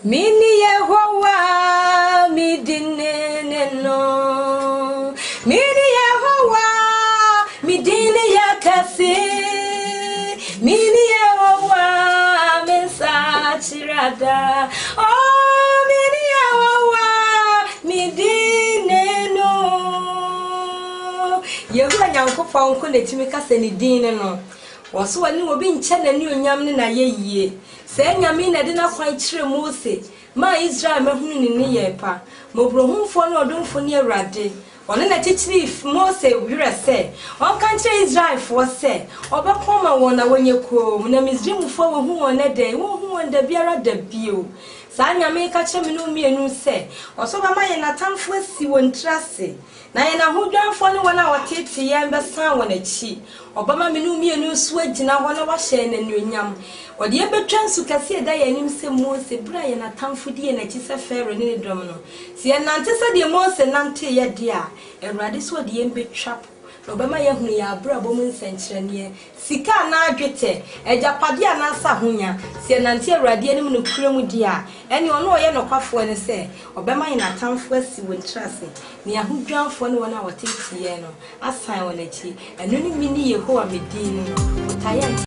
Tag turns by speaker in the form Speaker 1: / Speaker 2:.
Speaker 1: Mini Yehovah, mi dinene no. Mini Yehovah, mi dine yakase. Mini Yehovah, mi sachirada. Oh, mini Yehovah, mi dine no. Yehovah nyankopon ko na timi kase ni dine no. Waso wani obi nche na ni onyam ne na yeyie. Se nyame na de na kwan kire Mose ma Israel mahunu ni ne yepa mobrohumfo na odumfo ne Awurade one na chichiri Mose wira se on kan kire Israel fo se obekoma won na wonyeko na Misrimfo wo hu won na de wo hu won da biara da bio sa nyame ka kire me no mienu se oso ba ma ye na tamfo asi won trase na ye na hodwanfo ne wona wotete ye mbesan won achi obama me no mienu so agina ho na wa hye na nuonyam odi ebetwa nsu kase da ye nim se Mose bra ye na tamfo die na chi se Pharaoh ne dom no se ye nante se de Mose nante ye de a Awurade so de ye betwa obama ye hunu ya bra bom nsenkyerene sika na adwete ejapade anasa honya se nante Awurade anim no kuremu di a ene ono ye nokwafo ne se obama ye na tamfo asi wontrase ne ahodwanfo ne wona wotete ye no asan wona chi eno ni mini Yehowa medin no utaye